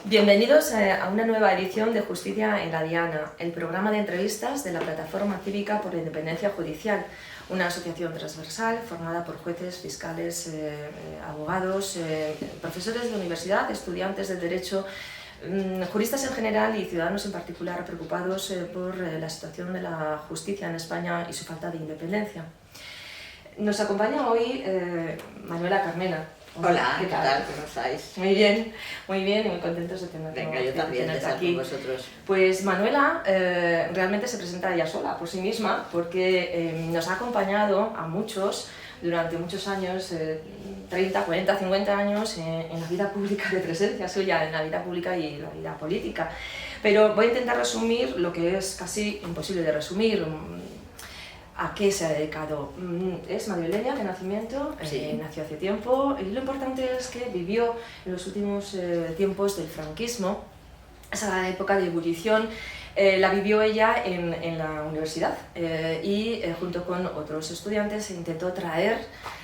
Bienvenidos a una nueva edición de Justicia en la Diana, el programa de entrevistas de la Plataforma Cívica por la Independencia Judicial, una asociación transversal formada por jueces, fiscales, abogados, profesores de universidad, estudiantes de derecho, juristas en general y ciudadanos en particular preocupados por la situación de la justicia en España y su falta de independencia. Nos acompaña hoy Manuela Carmena. Hola, ¿qué tal? ¿Cómo estáis? Muy bien, muy contentos de tenerte. Venga, yo también de estar con vosotros. Pues Manuela realmente se presenta ella sola, por sí misma, porque nos ha acompañado a muchos durante muchos años, 30, 40, 50 años, en la vida pública, de presencia suya en la vida pública y la vida política. Pero voy a intentar resumir lo que es casi imposible de resumir. ¿A qué se ha dedicado? Es madrileña de nacimiento, sí. Nació hace tiempo, y lo importante es que vivió en los últimos tiempos del franquismo, esa época de ebullición. La vivió ella en la universidad y junto con otros estudiantes intentó traer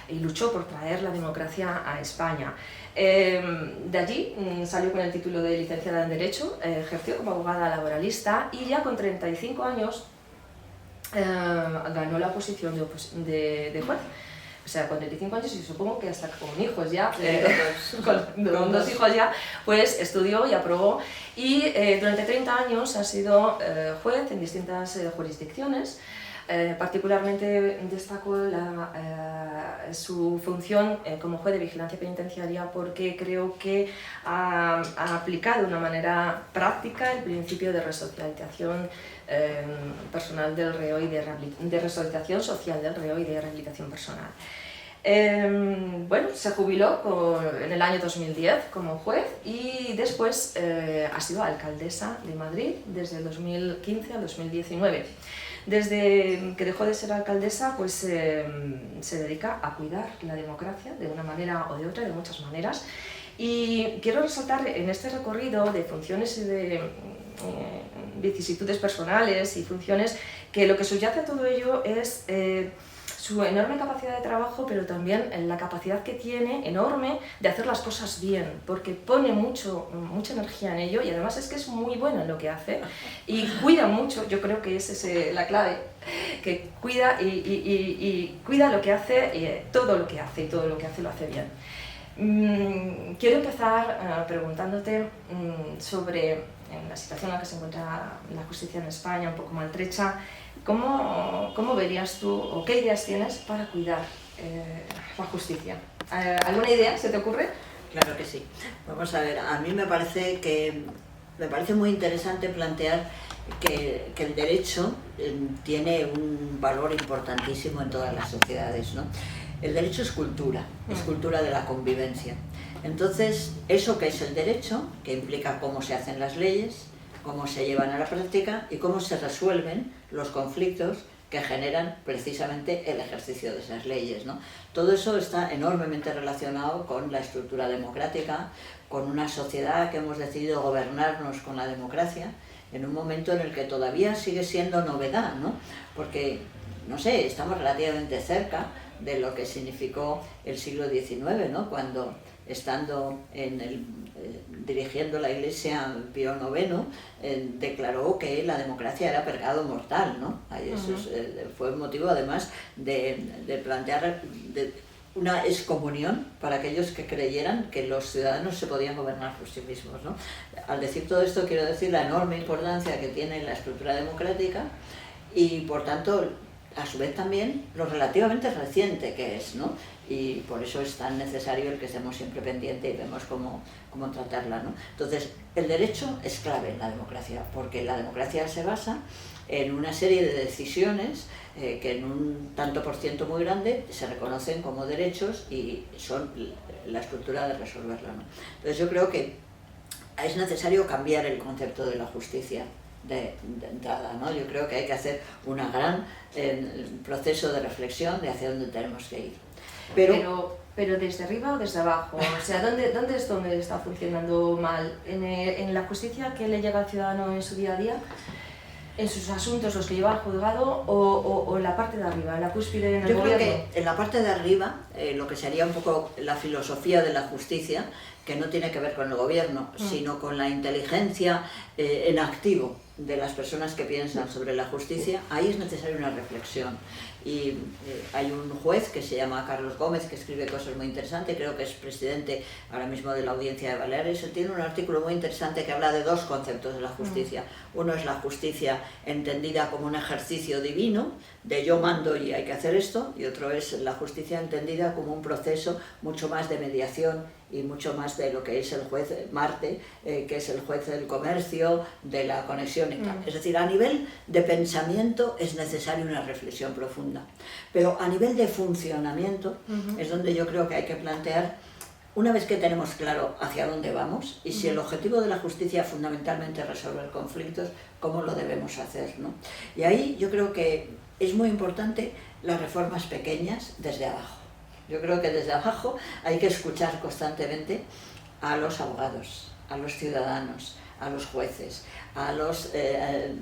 y luchó por traer la democracia a España. De allí salió con el título de licenciada en Derecho, ejerció como abogada laboralista y ya con 35 años ganó la posición de juez. O sea, con 35 años y supongo que hasta con hijos ya, con dos hijos ya, pues estudió y aprobó. Y durante 30 años ha sido juez en distintas jurisdicciones. Particularmente destaco su función como juez de vigilancia penitenciaria porque creo que ha aplicado de una manera práctica el principio de resocialización personal del reo y de resocialización social del reo y de rehabilitación personal. Bueno, se jubiló en el año 2010 como juez y después ha sido alcaldesa de Madrid desde el 2015 al 2019. Desde que dejó de ser alcaldesa, pues se dedica a cuidar la democracia de una manera o de otra, de muchas maneras. Y quiero resaltar en este recorrido de funciones y de vicisitudes personales y funciones que lo que subyace a todo ello es su enorme capacidad de trabajo, pero también la capacidad que tiene enorme de hacer las cosas bien, porque pone mucha energía en ello y además es que es muy buena en lo que hace y cuida mucho. Yo creo que esa es la clave, que cuida y cuida lo que hace, todo lo que hace, y todo lo que hace lo hace bien. Quiero empezar preguntándote sobre la situación en la que se encuentra la justicia en España, un poco maltrecha. ¿Cómo verías tú o qué ideas tienes para cuidar la justicia? ¿Alguna idea se te ocurre? Claro que sí. Vamos a ver, a mí me parece muy interesante plantear que el derecho tiene un valor importantísimo en todas las sociedades, ¿no? El derecho es cultura de la convivencia. Entonces, eso que es el derecho, que implica cómo se hacen las leyes, cómo se llevan a la práctica y cómo se resuelven los conflictos que generan precisamente el ejercicio de esas leyes, ¿no? Todo eso está enormemente relacionado con la estructura democrática, con una sociedad que hemos decidido gobernarnos con la democracia, en un momento en el que todavía sigue siendo novedad, ¿no? Porque, no sé, estamos relativamente cerca de lo que significó el siglo XIX, ¿no? Cuando, estando dirigiendo la Iglesia Pío IX, declaró que la democracia era pecado mortal, ¿no? Eso fue motivo además de plantear una excomunión para aquellos que creyeran que los ciudadanos se podían gobernar por sí mismos, ¿no? Al decir todo esto quiero decir la enorme importancia que tiene la estructura democrática y por tanto a su vez también lo relativamente reciente que es, ¿no? Y por eso es tan necesario el que estemos siempre pendientes y vemos cómo tratarla, ¿no? Entonces, el derecho es clave en la democracia, porque la democracia se basa en una serie de decisiones que en un tanto por ciento muy grande se reconocen como derechos y son la estructura de resolverla, ¿no? Entonces yo creo que es necesario cambiar el concepto de la justicia de entrada, ¿no? Yo creo que hay que hacer un gran proceso de reflexión de hacia dónde tenemos que ir. Pero ¿desde arriba o desde abajo? O sea, ¿dónde es donde está funcionando mal? ¿En la justicia que le llega al ciudadano en su día a día? ¿En sus asuntos los que lleva al juzgado o en la parte de arriba, en la cúspide en el gobierno? Yo creo que en la parte de arriba, lo que sería un poco la filosofía de la justicia, que no tiene que ver con el gobierno, sino con la inteligencia en activo de las personas que piensan sobre la justicia, ahí es necesaria una reflexión. Y hay un juez que se llama Carlos Gómez, que escribe cosas muy interesantes, creo que es presidente ahora mismo de la Audiencia de Baleares. Él tiene un artículo muy interesante que habla de dos conceptos de la justicia. Uno es la justicia entendida como un ejercicio divino, de yo mando y hay que hacer esto, y otro es la justicia entendida como un proceso mucho más de mediación y mucho más de lo que es el juez Marte, que es el juez del comercio, de la conexión y tal. Es decir, a nivel de pensamiento es necesaria una reflexión profunda, pero a nivel de funcionamiento es donde yo creo que hay que plantear, una vez que tenemos claro hacia dónde vamos y si el objetivo de la justicia fundamentalmente es resolver conflictos, cómo lo debemos hacer, ¿no? Y ahí yo creo que es muy importante las reformas pequeñas desde abajo. Yo creo que desde abajo hay que escuchar constantemente a los abogados, a los ciudadanos, a los jueces, a los,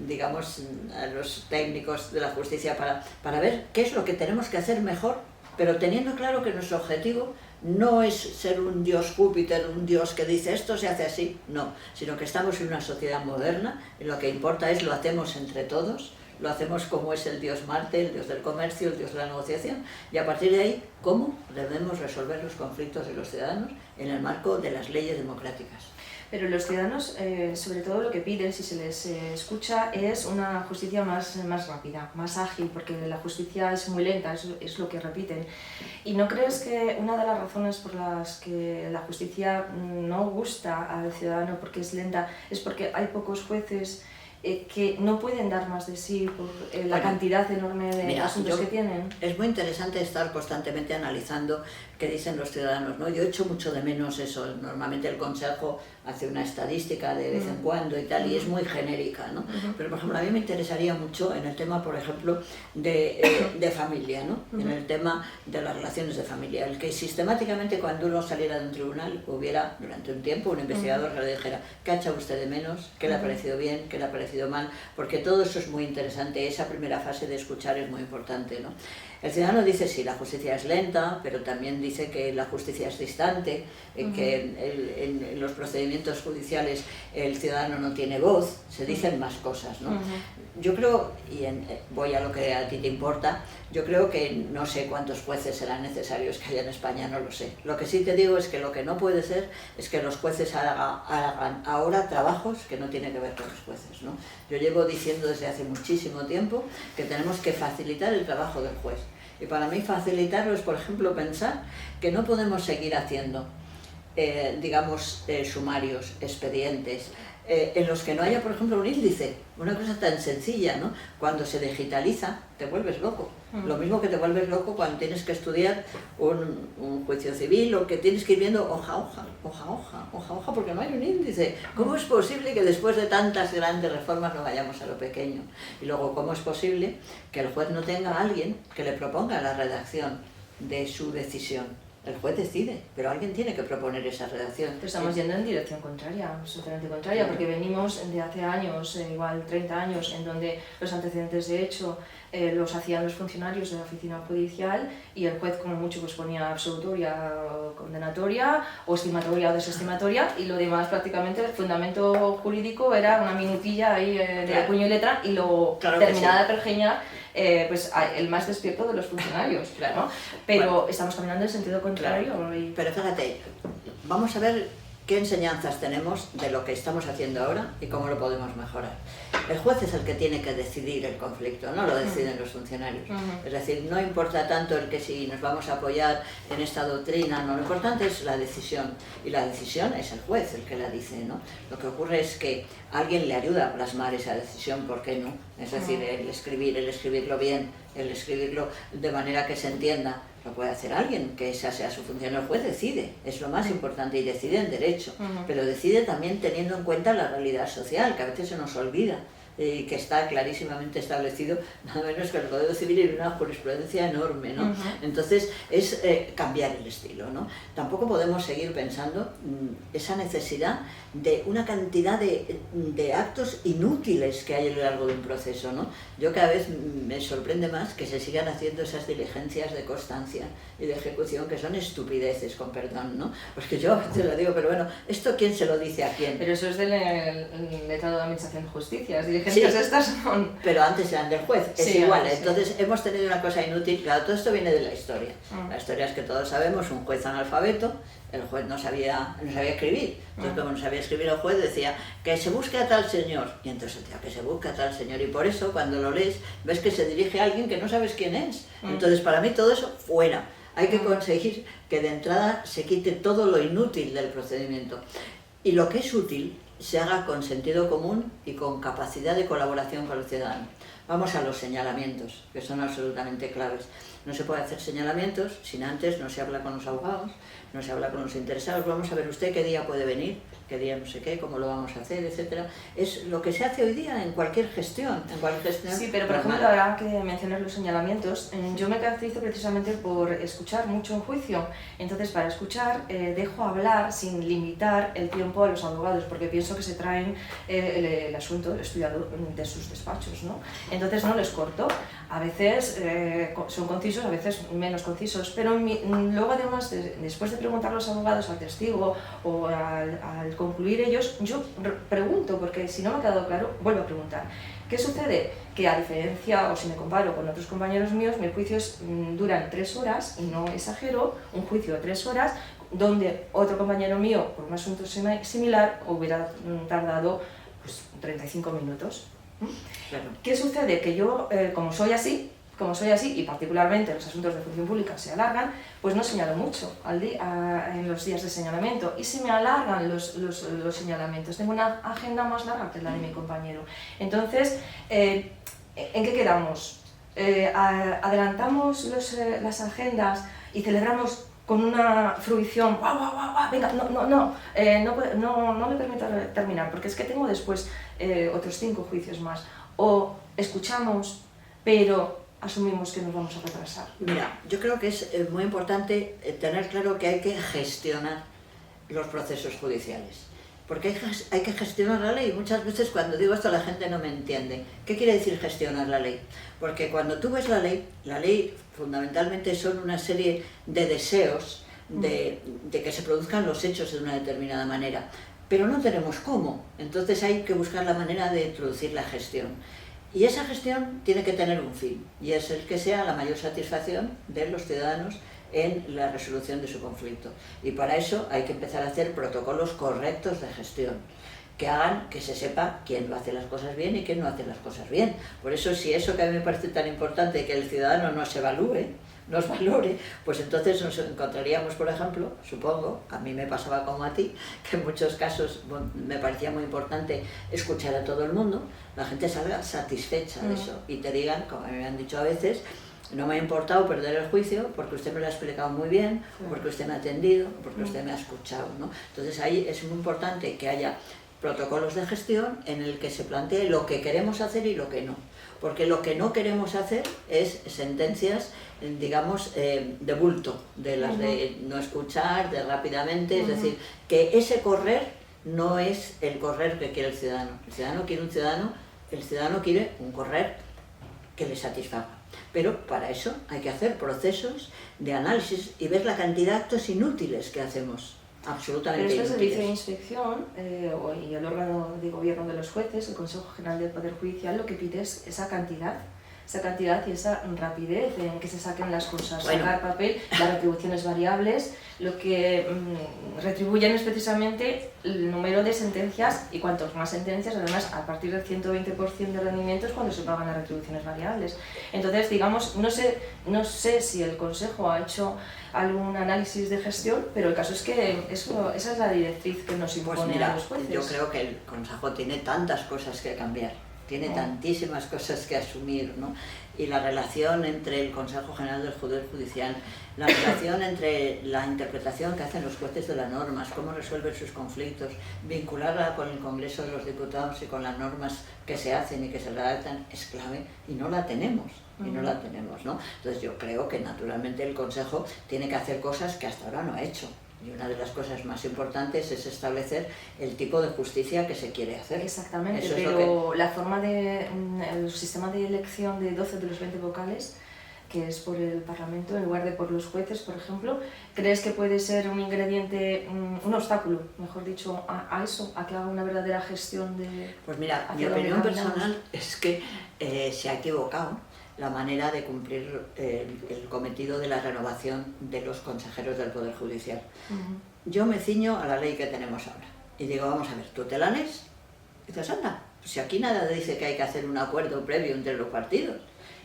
digamos, a los técnicos de la justicia para ver qué es lo que tenemos que hacer mejor, pero teniendo claro que nuestro objetivo no es ser un dios Júpiter, un dios que dice esto se hace así, no, sino que estamos en una sociedad moderna y lo que importa es lo hacemos entre todos, lo hacemos como es el dios Marte, el dios del comercio, el dios de la negociación, y a partir de ahí, ¿cómo debemos resolver los conflictos de los ciudadanos en el marco de las leyes democráticas? Pero los ciudadanos, sobre todo lo que piden, si se les escucha, es una justicia más rápida, más ágil, porque la justicia es muy lenta, es lo que repiten. ¿Y no crees que una de las razones por las que la justicia no gusta al ciudadano porque es lenta es porque hay pocos jueces que no pueden dar más de sí por la cantidad enorme de asuntos que tienen? Es muy interesante estar constantemente analizando qué dicen los ciudadanos, ¿no? Yo echo mucho de menos eso. Normalmente el Consejo hace una estadística de vez en cuando y tal, y es muy genérica, ¿no? Pero, por ejemplo, a mí me interesaría mucho en el tema, por ejemplo, de familia, ¿no? En el tema de las relaciones de familia. El que sistemáticamente cuando uno saliera de un tribunal hubiera, durante un tiempo, un investigador que le dijera ¿qué ha echado usted de menos? ¿Qué le ha parecido bien? ¿Qué le ha parecido mal? Porque todo eso es muy interesante. Esa primera fase de escuchar es muy importante, ¿no? El ciudadano dice sí, la justicia es lenta, pero también dice que la justicia es distante, que en los procedimientos judiciales el ciudadano no tiene voz, se dicen más cosas, ¿no? Yo creo, y voy a lo que a ti te importa, yo creo que no sé cuántos jueces serán necesarios que haya en España, no lo sé. Lo que sí te digo es que lo que no puede ser es que los jueces hagan ahora trabajos que no tienen que ver con los jueces, ¿no? Yo llevo diciendo desde hace muchísimo tiempo que tenemos que facilitar el trabajo del juez. Y para mí facilitarlo es, por ejemplo, pensar que no podemos seguir haciendo, digamos, sumarios, expedientes, en los que no haya, por ejemplo, un índice, una cosa tan sencilla, ¿no? Cuando se digitaliza, te vuelves loco. Lo mismo que te vuelves loco cuando tienes que estudiar un juicio civil o que tienes que ir viendo hoja a hoja, porque no hay un índice. ¿Cómo es posible que después de tantas grandes reformas no vayamos a lo pequeño? Y luego, ¿cómo es posible que el juez no tenga a alguien que le proponga la redacción de su decisión? El juez decide, pero alguien tiene que proponer esa redacción. Pero estamos yendo en dirección contraria, absolutamente contraria, porque venimos de hace años, igual 30 años, en donde los antecedentes de hecho los hacían los funcionarios de la oficina judicial y el juez como mucho pues ponía absolutoria o condenatoria o estimatoria o desestimatoria y lo demás prácticamente el fundamento jurídico era una minutilla ahí de puño y letra y lo terminada de pergeñar pues el más despierto de los funcionarios, ¿no? Pero bueno, estamos caminando en sentido contrario. Y... Pero fíjate, vamos a ver qué enseñanzas tenemos de lo que estamos haciendo ahora y cómo lo podemos mejorar. El juez es el que tiene que decidir el conflicto, no lo deciden los funcionarios. Es decir, no importa tanto el que si nos vamos a apoyar en esta doctrina, no, lo importante es la decisión, y la decisión es el juez el que la dice, ¿no? Lo que ocurre es que alguien le ayuda a plasmar esa decisión, ¿por qué no? Es decir, el escribirlo bien, el escribirlo de manera que se entienda, lo puede hacer alguien, que esa sea su función. El juez decide, es lo más importante, y decide en derecho, pero decide también teniendo en cuenta la realidad social, que a veces se nos olvida. que está clarísimamente establecido, nada menos que el Código Civil y una jurisprudencia enorme, ¿no? Entonces es cambiar el estilo, ¿no? Tampoco podemos seguir pensando esa necesidad de una cantidad de actos inútiles que hay a lo largo de un proceso, ¿no? Yo cada vez me sorprende más que se sigan haciendo esas diligencias de constancia y de ejecución que son estupideces, con perdón, ¿no? Porque yo te lo digo, pero bueno, ¿esto quién se lo dice a quién? Pero eso es del letrado de Administración de Justicia, las diligencias estas son... Pero antes eran del juez, es igual, sí. Entonces hemos tenido una cosa inútil, claro, todo esto viene de la historia. La historia es que todos sabemos, un juez analfabeto, el juez no sabía escribir, entonces como no sabía escribir el juez decía que se busque a tal señor, y entonces decía que se busque a tal señor, y por eso cuando lo lees ves que se dirige a alguien que no sabes quién es. Entonces para mí todo eso fuera, hay que conseguir que de entrada se quite todo lo inútil del procedimiento y lo que es útil se haga con sentido común y con capacidad de colaboración con el ciudadano. Vamos a los señalamientos, que son absolutamente claves. No se puede hacer señalamientos sin antes no se habla con los abogados, no se habla con los interesados. Vamos a ver usted qué día puede venir, qué día no sé qué, cómo lo vamos a hacer, etcétera. Es lo que se hace hoy día en cualquier gestión, Sí, pero por ejemplo, ahora que mencionas los señalamientos, yo me caracterizo precisamente por escuchar mucho en juicio. Entonces, para escuchar, dejo hablar sin limitar el tiempo a los abogados, porque pienso que se traen el asunto estudiado de sus despachos, ¿no? Entonces no les corto. A veces son concisos, a veces menos concisos, pero luego además, después de preguntar a los abogados al testigo o al concluir ellos, yo pregunto, porque si no me ha quedado claro, vuelvo a preguntar. ¿Qué sucede? Que a diferencia, o si me comparo con otros compañeros míos, mis juicios duran 3 horas, y no exagero, un juicio de 3 horas, donde otro compañero mío, por un asunto similar, hubiera tardado pues, 35 minutos. Claro. ¿Qué sucede? Que yo, como soy así, y particularmente los asuntos de función pública se alargan, pues no señalo mucho en los días de señalamiento, y se me alargan los señalamientos. Tengo una agenda más larga que la de mi compañero. Entonces, ¿en qué quedamos? ¿Adelantamos las agendas y celebramos con una fruición? ¡Guau, guau, guau, guau! Venga, no le permito terminar, porque es que tengo después otros 5 juicios más. O escuchamos, pero asumimos que nos vamos a retrasar. Mira, yo creo que es muy importante tener claro que hay que gestionar los procesos judiciales. Porque hay que gestionar la ley. Muchas veces cuando digo esto la gente no me entiende. ¿Qué quiere decir gestionar la ley? Porque cuando tú ves la ley fundamentalmente son una serie de deseos de que se produzcan los hechos de una determinada manera. Pero no tenemos cómo. Entonces hay que buscar la manera de introducir la gestión. Y esa gestión tiene que tener un fin, y es el que sea la mayor satisfacción de los ciudadanos en la resolución de su conflicto. Y para eso hay que empezar a hacer protocolos correctos de gestión, que hagan que se sepa quién lo hace las cosas bien y quién no hace las cosas bien. Por eso, si eso que a mí me parece tan importante, que el ciudadano nos valore, pues entonces nos encontraríamos, por ejemplo, supongo, a mí me pasaba como a ti, que en muchos casos me parecía muy importante escuchar a todo el mundo, la gente salga satisfecha de eso y te digan, como a mí me han dicho a veces, no me ha importado perder el juicio porque usted me lo ha explicado muy bien, porque usted me ha atendido, porque usted me ha escuchado, ¿no? Entonces ahí es muy importante que haya protocolos de gestión en el que se plantee lo que queremos hacer y lo que no. Porque lo que no queremos hacer es sentencias, digamos, de bulto, de las de no escuchar, de rápidamente, es decir, que ese correr no es el correr que quiere el ciudadano. El ciudadano quiere un correr que le satisfaga. Pero para eso hay que hacer procesos de análisis y ver la cantidad de actos inútiles que hacemos. Absolutamente. Pero este servicio de inspección y el órgano de gobierno de los jueces, el Consejo General del Poder Judicial, lo que pide es esa cantidad y esa rapidez en que se saquen las cosas, sacar papel, las retribuciones variables, lo que retribuyen es precisamente el número de sentencias, y cuantos más sentencias, además a partir del 120% de rendimientos cuando se pagan las retribuciones variables. Entonces, digamos, no sé si el Consejo ha hecho algún análisis de gestión, pero el caso es que esa es la directriz que nos impone a los jueces. Yo creo que el Consejo tiene tantas cosas que cambiar, tiene tantísimas cosas que asumir, ¿no? Y la relación entre el Consejo General del Poder Judicial, la relación entre la interpretación que hacen los jueces de las normas, cómo resuelven sus conflictos, vincularla con el Congreso de los Diputados y con las normas que se hacen y que se redactan, es clave y no la tenemos. Y no la tenemos, ¿no? Entonces yo creo que naturalmente el Consejo tiene que hacer cosas que hasta ahora no ha hecho. Y una de las cosas más importantes es establecer el tipo de justicia que se quiere hacer. Exactamente, pero la forma el sistema de elección de 12 de los 20 vocales, que es por el Parlamento en lugar de por los jueces, por ejemplo, ¿crees que puede ser un ingrediente, un obstáculo, mejor dicho, a eso, a que haga una verdadera gestión de... Pues mira, mi opinión personal es que se ha equivocado la manera de cumplir el cometido de la renovación de los consejeros del Poder Judicial. Yo me ciño a la ley que tenemos ahora y digo, vamos a ver, ¿tú te la lees? Y dices, anda, pues si aquí nada dice que hay que hacer un acuerdo previo entre los partidos.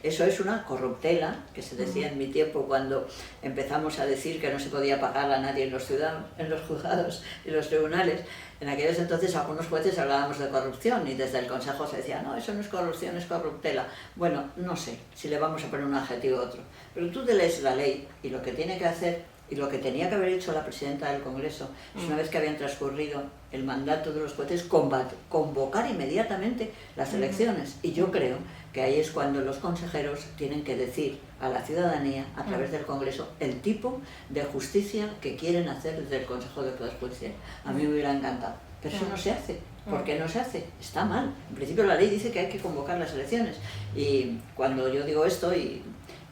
Eso es una corruptela, que se decía en mi tiempo cuando empezamos a decir que no se podía pagar a nadie en los juzgados y los tribunales. En aquellos entonces algunos jueces hablábamos de corrupción y desde el Consejo se decía, no, eso no es corrupción, es corruptela. Bueno, no sé si le vamos a poner un adjetivo u otro, pero tú te lees la ley y lo que tiene que hacer y lo que tenía que haber hecho la presidenta del Congreso es, una vez que habían transcurrido el mandato de los jueces, convocar inmediatamente las elecciones. Y yo creo que ahí es cuando los consejeros tienen que decir a la ciudadanía, a través del Congreso, el tipo de justicia que quieren hacer desde el Consejo de Poder Judicial. A mí me hubiera encantado, pero eso no se hace. ¿Por qué no se hace? Está mal. En principio la ley dice que hay que convocar las elecciones. Y cuando yo digo esto y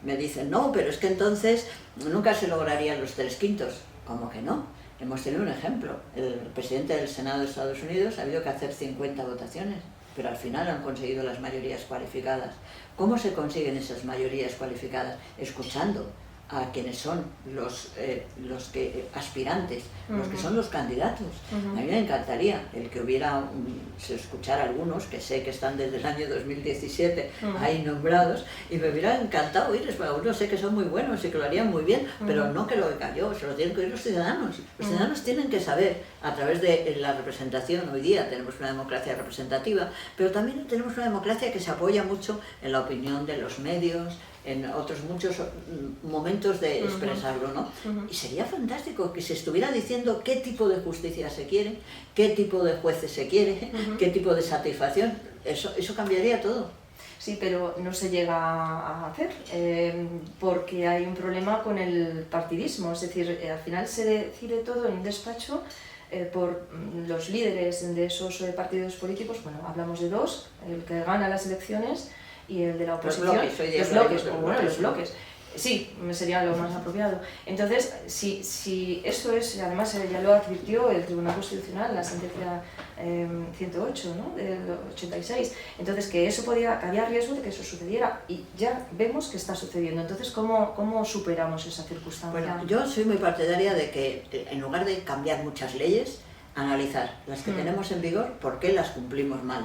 me dicen, no, pero es que entonces nunca se lograrían los 3/5. ¿Cómo que no? Hemos tenido un ejemplo. El presidente del Senado de Estados Unidos ha habido que hacer 50 votaciones, pero al final han conseguido las mayorías cualificadas. ¿Cómo se consiguen esas mayorías cualificadas? Escuchando a quienes son los aspirantes, los que son los candidatos. A mí me encantaría el que hubiera, se escuchara algunos, que sé que están desde el año 2017 ahí nombrados, y me hubiera encantado oírles, porque algunos sé que son muy buenos y que lo harían muy bien, pero no que lo diga yo, se lo tienen que oír los ciudadanos. Los ciudadanos tienen que saber, a través de la representación, hoy día tenemos una democracia representativa, pero también tenemos una democracia que se apoya mucho en la opinión de los medios, en otros muchos momentos de expresarlo, ¿no? Y sería fantástico que se estuviera diciendo qué tipo de justicia se quiere, qué tipo de jueces se quiere, qué tipo de satisfacción. Eso cambiaría todo. Sí, pero no se llega a hacer porque hay un problema con el partidismo, es decir, al final se decide todo en un despacho por los líderes de esos partidos políticos. Bueno, hablamos de dos, el que gana las elecciones y el de la oposición. Los bloques. Sí, sería lo más apropiado. Entonces, si eso es, además ya lo advirtió el Tribunal Constitucional, la sentencia 108, ¿no?, del 86, entonces que había riesgo de que eso sucediera y ya vemos que está sucediendo. Entonces, ¿cómo superamos esa circunstancia? Bueno, yo soy muy partidaria de que en lugar de cambiar muchas leyes, analizar las que tenemos en vigor, por qué las cumplimos mal.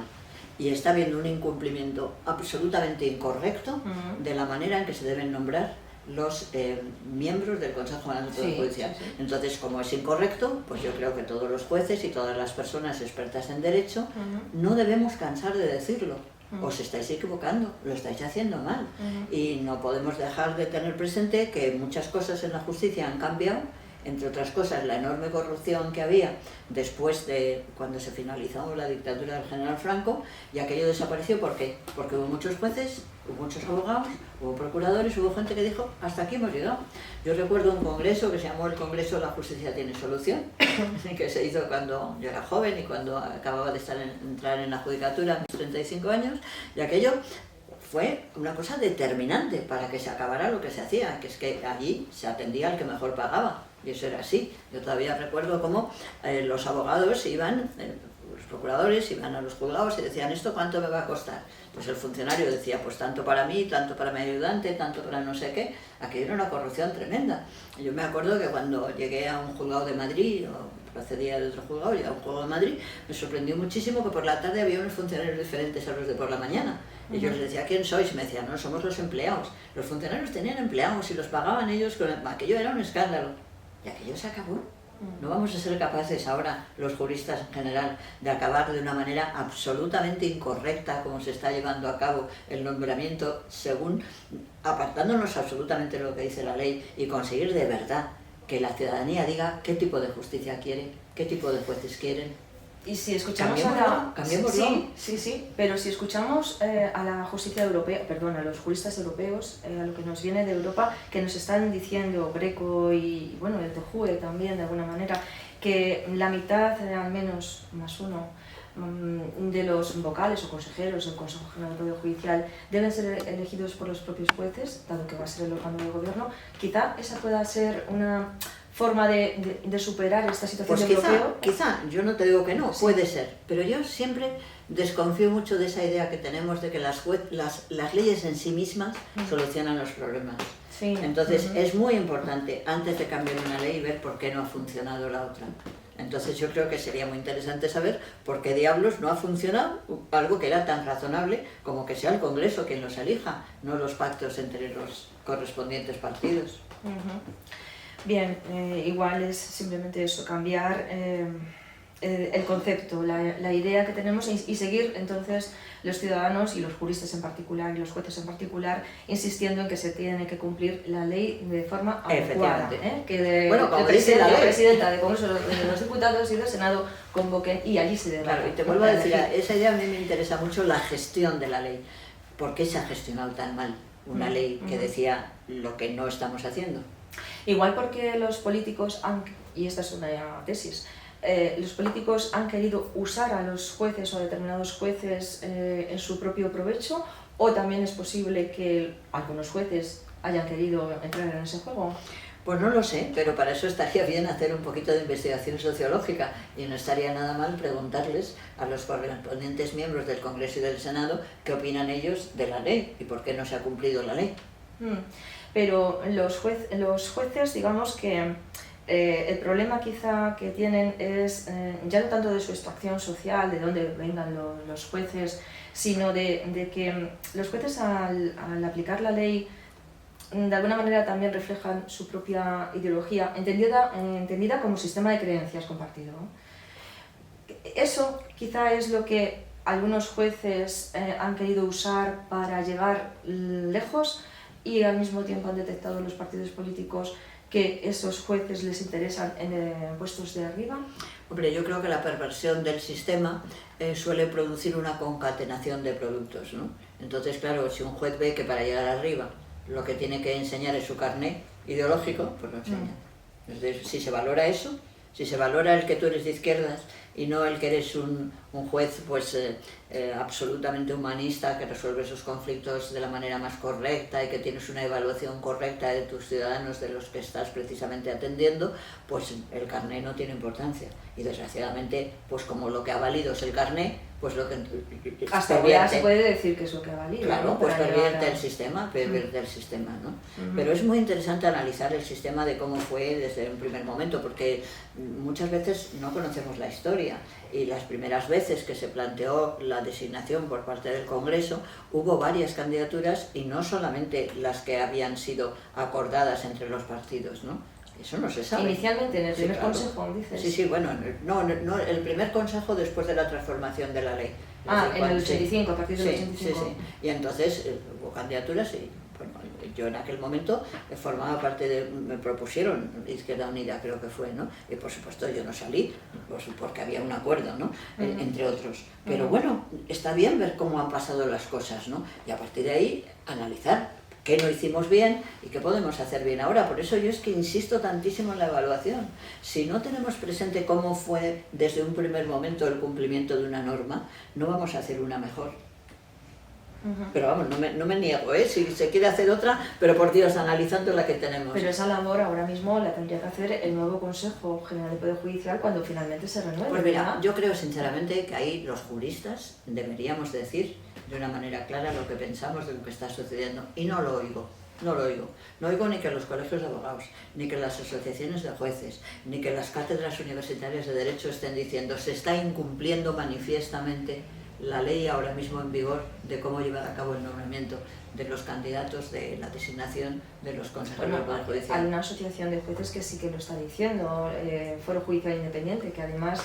Y está habiendo un incumplimiento absolutamente incorrecto de la manera en que se deben nombrar los miembros del Consejo General del Poder Judicial. Sí. Entonces, como es incorrecto, pues yo creo que todos los jueces y todas las personas expertas en derecho no debemos cansar de decirlo. Os estáis equivocando, lo estáis haciendo mal. Y no podemos dejar de tener presente que muchas cosas en la justicia han cambiado, entre otras cosas la enorme corrupción que había después de cuando se finalizó la dictadura del general Franco, y aquello desapareció. ¿Por qué? Porque hubo muchos jueces, hubo muchos abogados, hubo procuradores, hubo gente que dijo, hasta aquí hemos llegado. Yo recuerdo un congreso que se llamó el Congreso La Justicia Tiene Solución, que se hizo cuando yo era joven y cuando acababa de entrar en la judicatura a mis 35 años, y aquello fue una cosa determinante para que se acabara lo que se hacía, que es que allí se atendía al que mejor pagaba. Y eso era así. Yo todavía recuerdo cómo los abogados iban, los procuradores iban a los juzgados y decían, ¿esto cuánto me va a costar? Pues el funcionario decía, pues tanto para mí, tanto para mi ayudante, tanto para no sé qué. Aquello era una corrupción tremenda. Y yo me acuerdo que cuando llegué a un juzgado de Madrid, o procedía de otro juzgado, llegué a un juzgado de Madrid, me sorprendió muchísimo que por la tarde había unos funcionarios diferentes a los de por la mañana. Y yo les decía, ¿quién sois? Y me decían, no, somos los empleados. Los funcionarios tenían empleados y los pagaban ellos, aquello era un escándalo. Y aquello se acabó. No vamos a ser capaces ahora, los juristas en general, de acabar de una manera absolutamente incorrecta como se está llevando a cabo el nombramiento, según apartándonos absolutamente de lo que dice la ley, y conseguir de verdad que la ciudadanía diga qué tipo de justicia quiere, qué tipo de jueces quieren. Y si escuchamos cambiémoslo. Sí, pero si escuchamos a la justicia europea, perdón, a los juristas europeos, a lo que nos viene de Europa, que nos están diciendo Greco y bueno, el TJUE también de alguna manera, que la mitad, al menos más uno, de los vocales o consejeros del Consejo General del Poder Judicial deben ser elegidos por los propios jueces, dado que va a ser el órgano de gobierno, quizá esa pueda ser una forma de superar esta situación pues de bloqueo. Quizá, yo no te digo que no, sí. Puede ser, pero yo siempre desconfío mucho de esa idea que tenemos de que las leyes en sí mismas solucionan los problemas. Sí. Entonces es muy importante, antes de cambiar una ley, ver por qué no ha funcionado la otra. Entonces yo creo que sería muy interesante saber por qué diablos no ha funcionado algo que era tan razonable como que sea el Congreso quien los elija, no los pactos entre los correspondientes partidos. Bien, igual es simplemente eso, cambiar el concepto, la idea que tenemos y seguir entonces los ciudadanos y los juristas en particular y los jueces en particular insistiendo en que se tiene que cumplir la ley de forma adecuada. Que como la presidenta del Congreso de los Diputados y del Senado convoquen y allí se debate. Claro, y te vuelvo a decir, esa idea a mí me interesa mucho la gestión de la ley. ¿Por qué se ha gestionado tan mal una ley que decía lo que no estamos haciendo? Igual porque los políticos y esta es una tesis, los políticos han querido usar a los jueces o a determinados jueces en su propio provecho, o también es posible que algunos jueces hayan querido entrar en ese juego. Pues no lo sé, pero para eso estaría bien hacer un poquito de investigación sociológica y no estaría nada mal preguntarles a los correspondientes miembros del Congreso y del Senado qué opinan ellos de la ley y por qué no se ha cumplido la ley. Pero los jueces, digamos que el problema quizá que tienen es ya no tanto de su extracción social, de dónde vengan los jueces, sino de que los jueces al aplicar la ley de alguna manera también reflejan su propia ideología, entendida como sistema de creencias compartido. Eso quizá es lo que algunos jueces han querido usar para llegar lejos, y al mismo tiempo han detectado los partidos políticos que esos jueces les interesan en puestos de arriba. Hombre, yo creo que la perversión del sistema suele producir una concatenación de productos, ¿no? Entonces, claro, si un juez ve que para llegar arriba lo que tiene que enseñar es su carné ideológico, pues lo enseña. Entonces, si se valora eso, si se valora el que tú eres de izquierdas y no el que eres un juez pues absolutamente humanista que resuelve esos conflictos de la manera más correcta y que tienes una evaluación correcta de tus ciudadanos de los que estás precisamente atendiendo, pues el carné no tiene importancia. Y desgraciadamente, pues como lo que ha valido es el carné, pues lo que hasta ahora se puede decir que es lo que ha valido. Claro, ¿no? Pues pervierte el sistema, ¿no? Pero es muy interesante analizar el sistema de cómo fue desde un primer momento, porque muchas veces no conocemos la historia, y las primeras veces que se planteó la designación por parte del Congreso hubo varias candidaturas y no solamente las que habían sido acordadas entre los partidos, ¿no? Eso no se sabe. Inicialmente, en el primer consejo, dices. Sí, bueno, no, el primer consejo después de la transformación de la ley. En el 85, a partir del 85. Sí. Y entonces hubo candidaturas y bueno, yo en aquel momento formaba parte de, me propusieron Izquierda Unida, creo que fue, ¿no? Y por supuesto yo no salí, porque había un acuerdo, ¿no? Entre otros. Pero bueno, está bien ver cómo han pasado las cosas, ¿no? Y a partir de ahí analizar qué no hicimos bien y qué podemos hacer bien ahora. Por eso yo es que insisto tantísimo en la evaluación. Si no tenemos presente cómo fue desde un primer momento el cumplimiento de una norma, no vamos a hacer una mejor. Pero vamos, no me niego, si se quiere hacer otra, pero por Dios, analizando la que tenemos. Pero esa labor ahora mismo la tendría que hacer el nuevo Consejo General del Poder Judicial cuando finalmente se renueve. Pues mira, yo creo sinceramente que ahí los juristas deberíamos decir de una manera clara lo que pensamos de lo que está sucediendo, y no lo oigo. No oigo ni que los colegios de abogados, ni que las asociaciones de jueces, ni que las cátedras universitarias de Derecho estén diciendo se está incumpliendo manifiestamente la ley ahora mismo en vigor de cómo llevar a cabo el nombramiento de los candidatos, de la designación de los consejeros del Poder Judicial. Hay una asociación de jueces que sí que lo está diciendo, Foro Judicial Independiente, que además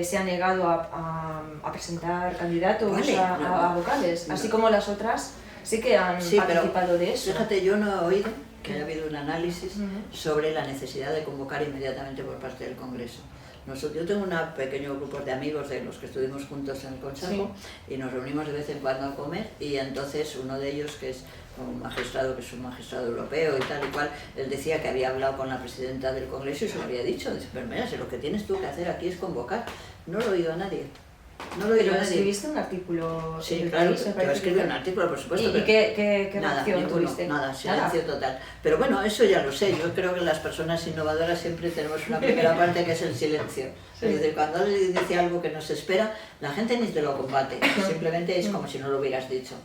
se ha negado a presentar candidatos a vocales, así como las otras sí que han participado de eso. Fíjate, yo no he oído que haya habido un análisis sobre la necesidad de convocar inmediatamente por parte del Congreso. Yo tengo un pequeño grupo de amigos de los que estuvimos juntos en el Consejo y nos reunimos de vez en cuando a comer, y entonces uno de ellos, que es un magistrado, que es un magistrado europeo y tal y cual, él decía que había hablado con la presidenta del Congreso y se lo había dicho. Dice, pero mira, si lo que tienes tú que hacer aquí es convocar. No lo he oído a nadie. No lo he oído a nadie. ¿Escribiste un artículo? Sí, claro, yo escribí un artículo, por supuesto. ¿Y qué reacción ninguno, tuviste? Nada, silencio total. Pero bueno, eso ya lo sé. Yo creo que las personas innovadoras siempre tenemos una primera parte que es el silencio. Sí. Es decir, cuando alguien dice algo que no se espera, la gente ni te lo combate. Simplemente es como si no lo hubieras dicho.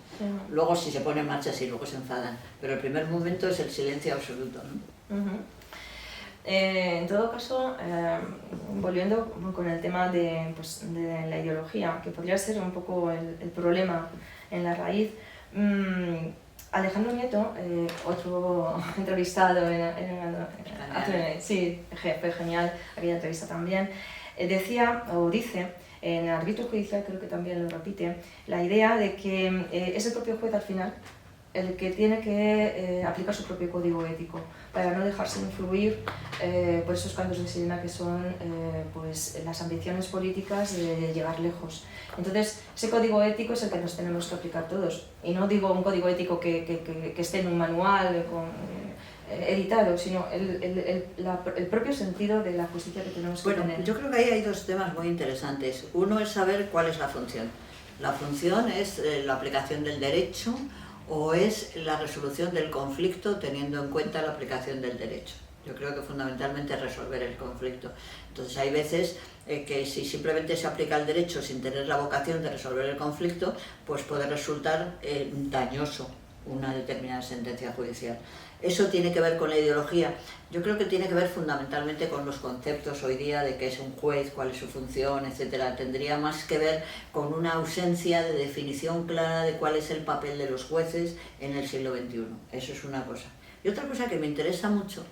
Luego si se pone en marcha, sí, luego se enfadan. Pero el primer momento es el silencio absoluto, ¿no? En todo caso, volviendo con el tema de la ideología, que podría ser un poco el problema en la raíz, Alejandro Nieto, otro entrevistado fue genial aquella entrevista también, decía o dice, en el árbitro judicial creo que también lo repite, la idea de que es el propio juez al final el que tiene que aplicar su propio código ético para no dejarse influir por esos cantos de sirena que son pues, las ambiciones políticas de llegar lejos. Entonces, ese código ético es el que nos tenemos que aplicar todos. Y no digo un código ético que esté en un manual editado, sino el propio sentido de la justicia que tenemos que tener. Yo creo que ahí hay dos temas muy interesantes. Uno es saber cuál es la función. La función es la aplicación del derecho, o es la resolución del conflicto teniendo en cuenta la aplicación del derecho. Yo creo que fundamentalmente es resolver el conflicto. Entonces hay veces que si simplemente se aplica el derecho sin tener la vocación de resolver el conflicto, pues puede resultar dañoso una determinada sentencia judicial. Eso tiene que ver con la ideología. Yo creo que tiene que ver fundamentalmente con los conceptos hoy día de qué es un juez, cuál es su función, etc. Tendría más que ver con una ausencia de definición clara de cuál es el papel de los jueces en el siglo XXI. Eso es una cosa. Y otra cosa que me interesa mucho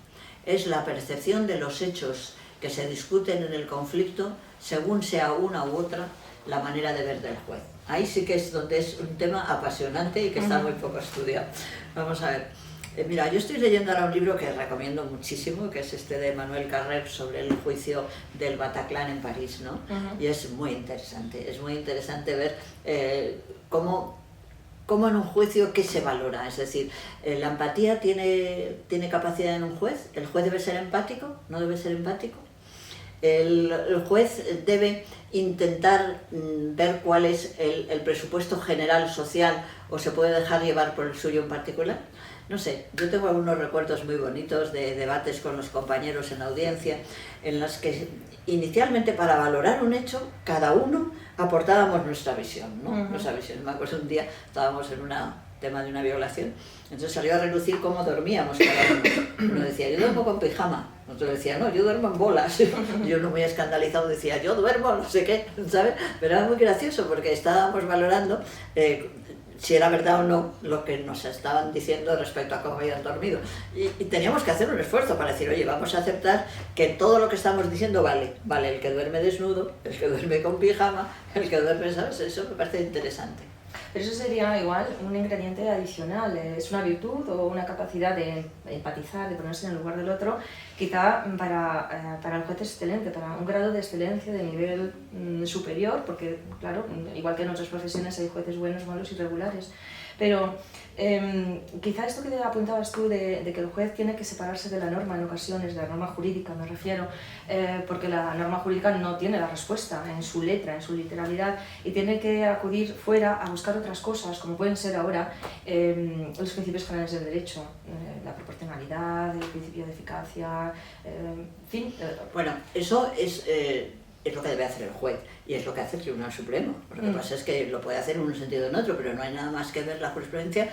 es la percepción de los hechos que se discuten en el conflicto, según sea una u otra la manera de ver del juez. Ahí sí que es donde es un tema apasionante y que está muy poco estudiado. Vamos a ver. Mira, yo estoy leyendo ahora un libro que recomiendo muchísimo, que es este de Emmanuel Carrère sobre el juicio del Bataclan en París, ¿no? Y es muy interesante ver cómo en un juicio qué se valora. Es decir, la empatía tiene capacidad en un juez. El juez debe ser empático, no debe ser empático. El juez debe intentar ver cuál es el presupuesto general social, o se puede dejar llevar por el suyo en particular. No sé, yo tengo algunos recuerdos muy bonitos de debates con los compañeros en audiencia, en las que inicialmente, para valorar un hecho, cada uno aportábamos nuestra visión, ¿no? Nuestra visión. Me acuerdo un día, estábamos en un tema de una violación, entonces salió a relucir cómo dormíamos cada uno. Uno decía, yo duermo con pijama. Otro decía, no, yo duermo en bolas. Y uno muy escandalizado decía, yo duermo no sé qué, ¿sabes? Pero era muy gracioso porque estábamos valorando si era verdad o no lo que nos estaban diciendo respecto a cómo habían dormido. Y teníamos que hacer un esfuerzo para decir, oye, vamos a aceptar que todo lo que estamos diciendo vale el que duerme desnudo, el que duerme con pijama, el que duerme, ¿sabes? Eso me parece interesante. Pero eso sería igual un ingrediente adicional, es una virtud o una capacidad de empatizar, de ponerse en el lugar del otro, quizá para el juez es excelente, para un grado de excelencia de nivel superior, porque claro, igual que en otras profesiones hay jueces buenos, malos y regulares, pero quizá esto que apuntabas tú de que el juez tiene que separarse de la norma en ocasiones, de la norma jurídica me refiero, porque la norma jurídica no tiene la respuesta en su letra, en su literalidad, y tiene que acudir fuera a buscar otras cosas, como pueden ser ahora los principios generales del derecho, la proporcionalidad, el principio de eficacia, en fin. Bueno, eso es lo que debe hacer el juez y es lo que hace el Tribunal Supremo. Lo que pasa es que lo puede hacer en un sentido o en otro, pero no hay nada más que ver la jurisprudencia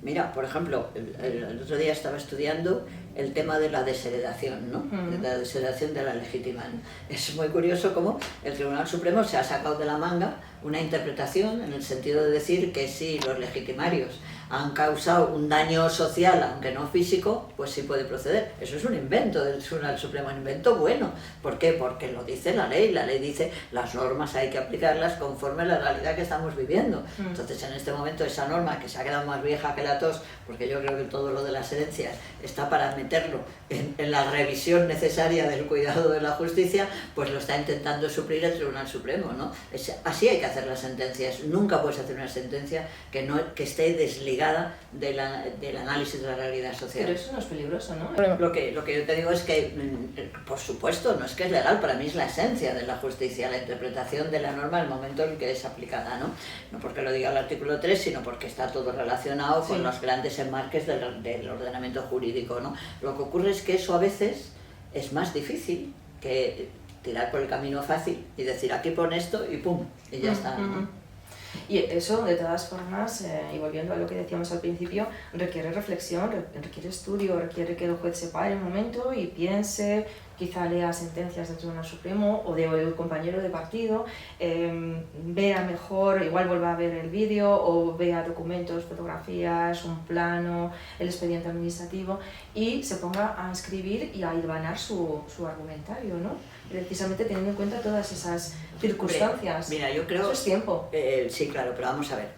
Mira, por ejemplo, el otro día estaba estudiando el tema de la desheredación, ¿no? De la desheredación de la legítima. Es muy curioso cómo el Tribunal Supremo se ha sacado de la manga una interpretación en el sentido de decir que si los legitimarios han causado un daño social, aunque no físico, pues sí puede proceder. Eso es un invento del Tribunal Supremo, un invento bueno. ¿Por qué? Porque lo dice la ley dice las normas hay que aplicarlas conforme a la realidad que estamos viviendo. Entonces en este momento esa norma, que se ha quedado más vieja que la tos, porque yo creo que todo lo de las herencias está para meterlo en la revisión necesaria del cuidado de la justicia, pues lo está intentando suplir el Tribunal Supremo, ¿no? Así hay que hacer las sentencias. Nunca puedes hacer una sentencia que esté desligada del análisis de la realidad social. Pero eso no es peligroso, ¿no? Lo que yo te digo es que, por supuesto, no es que es legal, para mí es la esencia de la justicia, la interpretación de la norma en el momento en que es aplicada, ¿no? No porque lo diga el artículo 3, sino porque está todo relacionado con los grandes enmarques del ordenamiento jurídico, ¿no? Lo que ocurre es que eso a veces es más difícil que tirar por el camino fácil y decir aquí pon esto y pum, y ya está, ¿no? Y eso, de todas formas, y volviendo a lo que decíamos al principio, requiere reflexión, requiere estudio, requiere que el juez se pare un momento y piense, quizá lea sentencias del Tribunal Supremo o del compañero de partido, vea mejor, igual vuelva a ver el vídeo o vea documentos, fotografías, un plano, el expediente administrativo y se ponga a escribir y a hilvanar su argumentario, ¿no? Precisamente teniendo en cuenta todas esas circunstancias. Mira, yo creo... Eso es tiempo. Sí, claro, pero vamos a ver.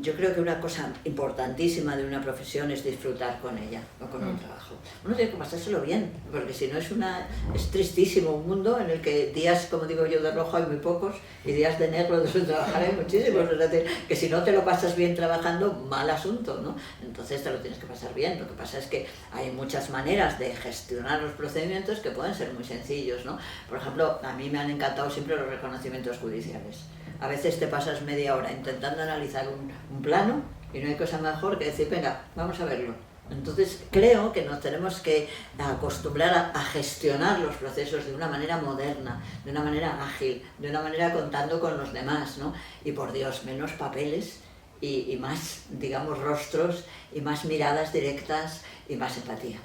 Yo creo que una cosa importantísima de una profesión es disfrutar con ella o con un trabajo. Uno tiene que pasárselo bien, porque si no es tristísimo un mundo en el que días, como digo yo, de rojo hay muy pocos y días de negro de trabajar hay muchísimos. Es decir, que si no te lo pasas bien trabajando, mal asunto, ¿no? Entonces te lo tienes que pasar bien. Lo que pasa es que hay muchas maneras de gestionar los procedimientos que pueden ser muy sencillos, ¿no? Por ejemplo, a mí me han encantado siempre los reconocimientos judiciales. A veces te pasas media hora intentando analizar un plano y no hay cosa mejor que decir, venga, vamos a verlo. Entonces creo que nos tenemos que acostumbrar a gestionar los procesos de una manera moderna, de una manera ágil, de una manera contando con los demás, ¿no? Y por Dios, menos papeles y más, digamos, rostros y más miradas directas y más empatía.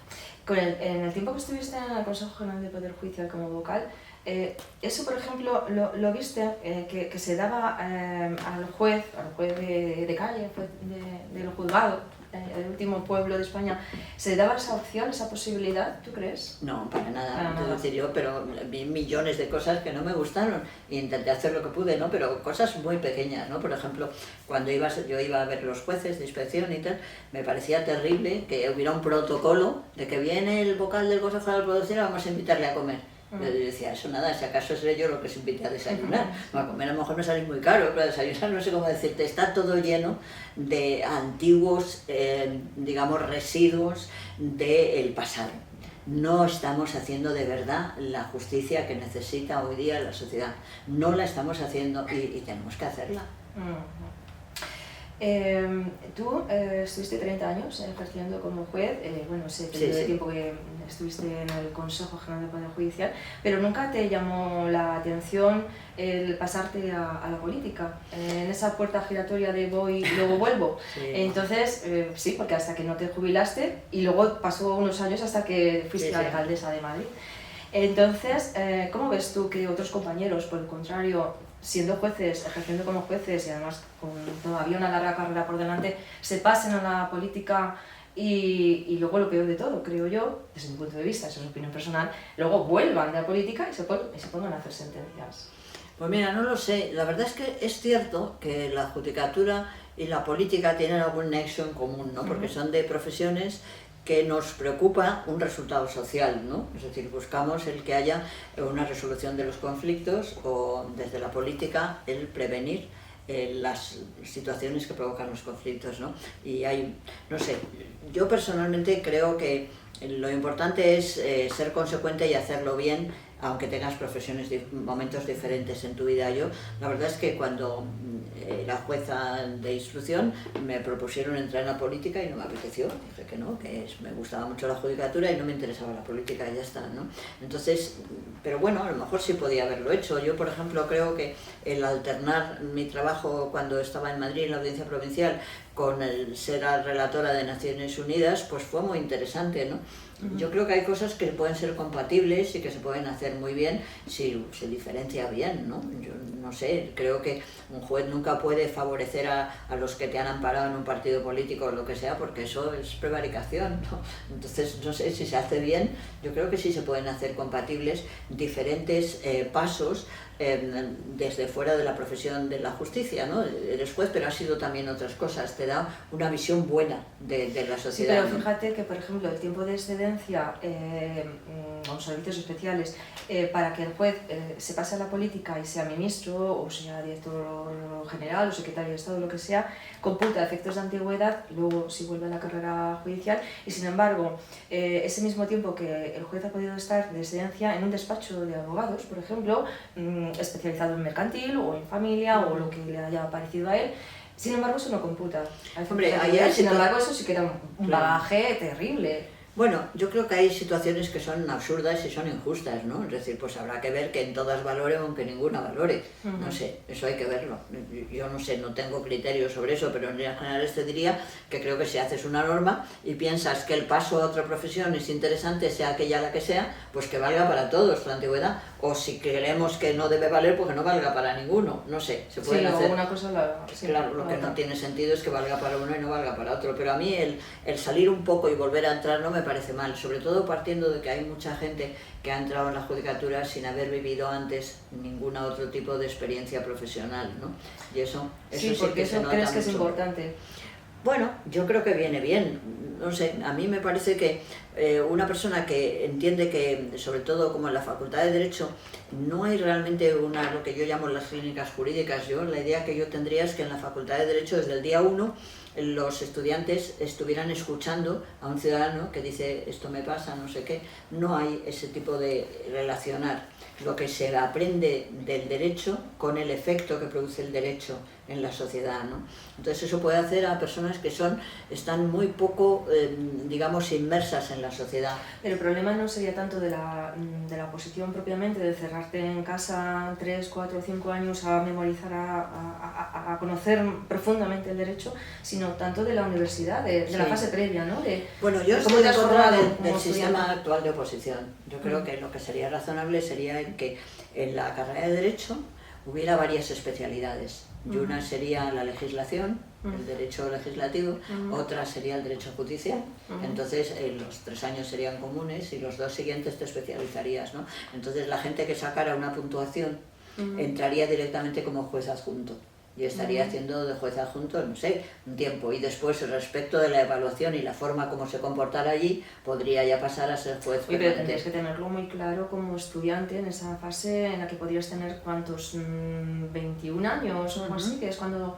En el tiempo que estuviste en el Consejo General del Poder Judicial como vocal, eso, por ejemplo, lo viste, que se daba al juez de calle, del juzgado, el último pueblo de España, ¿se daba esa opción, esa posibilidad, tú crees? No, para nada, pero vi millones de cosas que no me gustaron e intenté hacer lo que pude, ¿no? Pero cosas muy pequeñas, ¿no? Por ejemplo, cuando yo iba a ver los jueces de inspección y tal, me parecía terrible que hubiera un protocolo de que viene el vocal del Consejo General del Poder Judicial, vamos a invitarle a comer. Yo decía, eso nada, si acaso seré yo lo que os invite a desayunar. A comer a lo mejor me salís muy caro, pero a desayunar no sé cómo decirte, está todo lleno de antiguos, digamos, residuos del pasado. No estamos haciendo de verdad la justicia que necesita hoy día la sociedad. No la estamos haciendo y tenemos que hacerla. Tú estuviste 30 años ejerciendo como juez, bueno, ese periodo de tiempo que estuviste en el Consejo General del Poder Judicial, pero nunca te llamó la atención el pasarte a la política, en esa puerta giratoria de voy y luego vuelvo. Entonces, sí, porque hasta que no te jubilaste y luego pasó unos años hasta que fuiste alcaldesa de Madrid. Entonces, ¿cómo ves tú que otros compañeros, por el contrario, siendo jueces, ejerciendo como jueces y además con todavía una larga carrera por delante, se pasen a la política y luego lo peor de todo, creo yo, desde mi punto de vista, eso es opinión personal, luego vuelvan de la política y se pongan a hacer sentencias? Pues mira, no lo sé. La verdad es que es cierto que la judicatura y la política tienen algún nexo en común, ¿no? Porque son de profesiones que nos preocupa un resultado social, ¿no? Es decir, buscamos el que haya una resolución de los conflictos o desde la política el prevenir las situaciones que provocan los conflictos, ¿no? Y hay, no sé, yo personalmente creo que lo importante es ser consecuente y hacerlo bien, aunque tengas momentos diferentes en tu vida. Yo, la verdad es que cuando era jueza de instrucción, me propusieron entrar en la política y no me apeteció. Dije que no, me gustaba mucho la judicatura y no me interesaba la política y ya está, ¿no? Entonces, pero bueno, a lo mejor sí podía haberlo hecho. Yo, por ejemplo, creo que el alternar mi trabajo cuando estaba en Madrid, en la Audiencia Provincial, con el ser relatora de Naciones Unidas, pues fue muy interesante, ¿no? Yo creo que hay cosas que pueden ser compatibles y que se pueden hacer muy bien si se diferencia bien, ¿no? Yo no sé, creo que un juez nunca puede favorecer a los que te han amparado en un partido político o lo que sea, porque eso es prevaricación, ¿no? Entonces, no sé, si se hace bien, yo creo que sí se pueden hacer compatibles diferentes pasos desde fuera de la profesión de la justicia, ¿no? Eres juez, pero has sido también otras cosas, te da una visión buena de la sociedad. Sí, pero fíjate que, por ejemplo, el tiempo de excedencia o servicios especiales para que el juez se pase a la política y sea ministro o sea director general o secretario de Estado, lo que sea, computa efectos de antigüedad, luego si vuelve a la carrera judicial, y sin embargo, ese mismo tiempo que el juez ha podido estar de excedencia en un despacho de abogados, por ejemplo, especializado en mercantil o en familia o lo que le haya parecido a él, sin embargo eso no computa. Hombre, sin embargo eso sí que era un bagaje terrible. Bueno, yo creo que hay situaciones que son absurdas y son injustas, ¿no? Es decir, pues habrá que ver que en todas valore aunque ninguna valore. No sé, eso hay que verlo. Yo no sé, no tengo criterios sobre eso, pero en general te diría que creo que si haces una norma y piensas que el paso a otra profesión es interesante, sea aquella la que sea, pues que valga para todos la antigüedad. O si creemos que no debe valer, pues que no valga para ninguno. No sé, se pueden hacer... una cosa claro, lo que no tiene sentido es que valga para uno y no valga para otro. Pero a mí el salir un poco y volver a entrar no me parece mal, sobre todo partiendo de que hay mucha gente que ha entrado en la judicatura sin haber vivido antes ningún otro tipo de experiencia profesional, ¿no? Y eso sí, porque eso crees que es importante. Bueno, yo creo que viene bien. No sé, a mí me parece que una persona que entiende que, sobre todo como en la Facultad de Derecho, no hay realmente lo que yo llamo las clínicas jurídicas. La idea que yo tendría es que en la Facultad de Derecho, desde el día 1, los estudiantes estuvieran escuchando a un ciudadano que dice esto me pasa, no sé qué. No hay ese tipo de relacionar lo que se aprende del derecho con el efecto que produce el derecho en la sociedad, ¿no? Entonces eso puede hacer a personas que están muy poco, digamos, inmersas en la sociedad. Pero el problema no sería tanto de la oposición propiamente, de cerrarte en casa 3, 4, 5 años a memorizar, a conocer profundamente el derecho, sino tanto de la universidad, de la fase previa, ¿no? Bueno, yo estoy en contra del sistema actual de oposición. Yo creo que lo que sería razonable sería que en la carrera de Derecho hubiera varias especialidades. Y una sería la legislación, el derecho legislativo, otra sería el derecho judicial. Entonces los 3 años serían comunes y los 2 siguientes te especializarías, ¿no? Entonces la gente que sacara una puntuación entraría directamente como juez adjunto y estaría haciendo de juez adjunto, no sé, un tiempo, y después respecto de la evaluación y la forma como se comportara allí, podría ya pasar a ser juez permanente. Pero tendrías que tenerlo muy claro como estudiante en esa fase en la que podrías tener, ¿cuántos? 21 años o algo así, que es cuando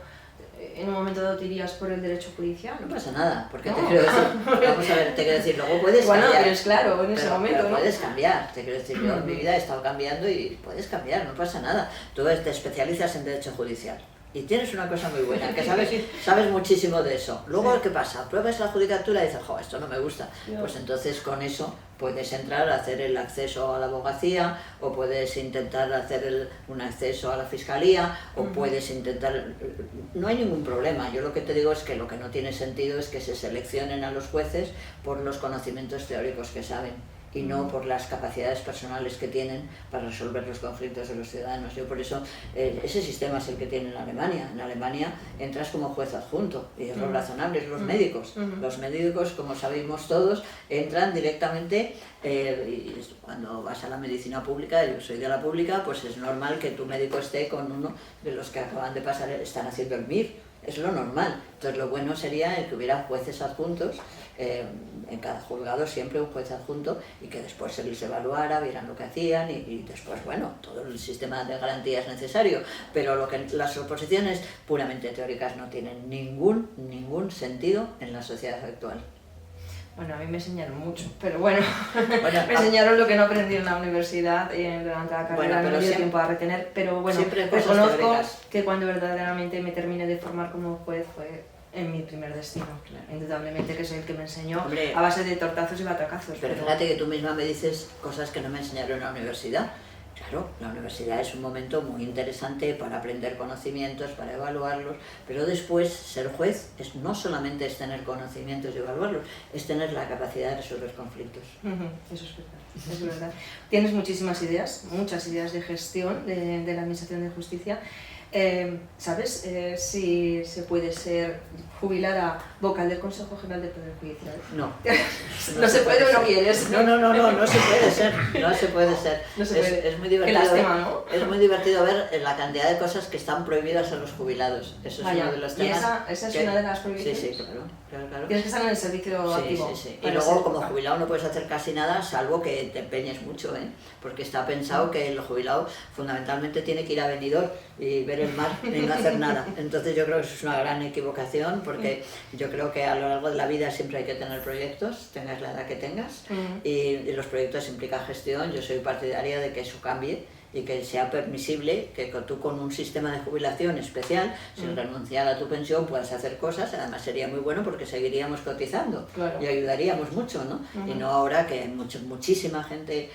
en un momento dado te irías por el derecho judicial. No pasa nada, porque te quiero decir, vamos a ver, te quiero decir, luego puedes cambiar. Bueno, pero es claro, en ese momento, pero ¿no? puedes cambiar, te quiero decir, yo en mi vida he estado cambiando y puedes cambiar, no pasa nada. Tú te especializas en derecho judicial. Y tienes una cosa muy buena, que sabes muchísimo de eso. Luego, ¿qué pasa? Pruebas la judicatura y dices, jo, esto no me gusta. Pues entonces con eso puedes entrar a hacer el acceso a la abogacía, o puedes intentar hacer un acceso a la fiscalía, o puedes intentar... No hay ningún problema. Yo lo que te digo es que lo que no tiene sentido es que se seleccionen a los jueces por los conocimientos teóricos que saben y no por las capacidades personales que tienen para resolver los conflictos de los ciudadanos. Yo por eso, ese sistema es el que tiene en Alemania. En Alemania entras como juez adjunto, y es lo razonable, es los médicos. Los médicos, como sabemos todos, entran directamente, y cuando vas a la medicina pública, yo soy de la pública, pues es normal que tu médico esté con uno de los que acaban de pasar, están haciendo el MIR. Es lo normal. Entonces lo bueno sería el que hubiera jueces adjuntos, en cada juzgado siempre un juez adjunto, y que después se les evaluara, vieran lo que hacían y después, bueno, todo el sistema de garantías necesario. Pero las oposiciones puramente teóricas no tienen ningún sentido en la sociedad actual. Bueno, a mí me enseñaron mucho, pero bueno, Bueno, me enseñaron lo que no aprendí en la universidad y durante la carrera no me dio tiempo a retener, pero bueno, reconozco que cuando verdaderamente me terminé de formar como juez fue en mi primer destino, claro. Indudablemente, que es el que me enseñó. Hombre, a base de tortazos y batacazos. Pero fíjate que tú misma me dices cosas que no me enseñaron en la universidad. Claro, la universidad es un momento muy interesante para aprender conocimientos, para evaluarlos, pero después ser juez no solamente es tener conocimientos y evaluarlos, es tener la capacidad de resolver conflictos. Eso es verdad, es verdad. Tienes muchísimas ideas, muchas ideas de gestión de la Administración de Justicia. ¿Sabes si se puede ser jubilada vocal del Consejo General del Poder Judicial? No. ¿No se puede o no quieres? No se puede ser, no se puede ser. No se puede. Es muy divertido. Qué lástima, ¿no? Es muy divertido ver la cantidad de cosas que están prohibidas a los jubilados. Eso es uno de los temas. ¿Y esa es una de las prohibiciones? Sí, claro. Tienes que estar en el servicio activo. Sí. Y luego, como jubilado, no puedes hacer casi nada, salvo que te empeñes mucho, porque está pensado que el jubilado fundamentalmente tiene que ir a Benidorm y ver el mar y no hacer nada. Entonces yo creo que eso es una gran equivocación, porque yo creo que a lo largo de la vida siempre hay que tener proyectos, tengas la edad que tengas, y los proyectos implican gestión. Yo soy partidaria de que eso cambie y que sea permisible que tú con un sistema de jubilación especial, sin renunciar a tu pensión, puedas hacer cosas. Además sería muy bueno porque seguiríamos cotizando, claro, y ayudaríamos mucho, ¿no? Y no ahora que hay muchísima gente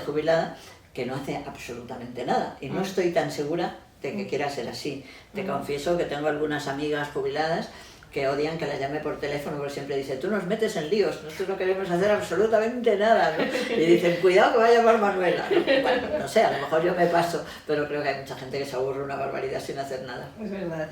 jubilada que no hace absolutamente nada, y no estoy tan segura de que quiera ser así. Te confieso que tengo algunas amigas jubiladas que odian que las llame por teléfono, porque siempre dicen, tú nos metes en líos, nosotros no queremos hacer absolutamente nada, ¿no? Y dicen, cuidado que va a llamar Manuela, ¿no? Bueno, no sé, a lo mejor yo me paso, pero creo que hay mucha gente que se aburre una barbaridad sin hacer nada. Es verdad.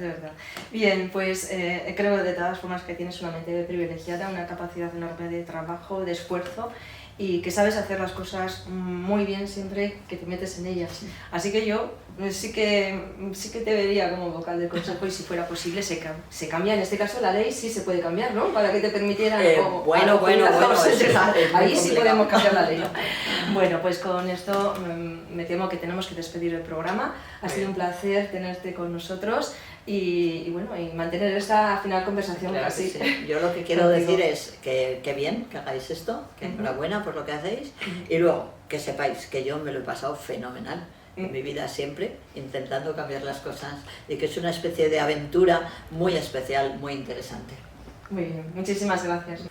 Bien, pues creo de todas formas que tienes una mente privilegiada, una capacidad enorme de trabajo, de esfuerzo, y que sabes hacer las cosas muy bien siempre que te metes en ellas. Así que yo sí que te vería como vocal del Consejo, y si fuera posible se cambia, en este caso la ley sí se puede cambiar, ¿no? Para que te permitieran... Bueno, ahí sí podemos cambiar la ley. Bueno, pues con esto me temo que tenemos que despedir el programa. Ha sido un placer tenerte con nosotros y mantener esta final conversación. Claro así. Sí. Yo lo que quiero decir es que bien que hagáis esto, que enhorabuena por lo que hacéis, y luego que sepáis que yo me lo he pasado fenomenal en mi vida siempre, intentando cambiar las cosas, y que es una especie de aventura muy especial, muy interesante. Muy bien, muchísimas gracias.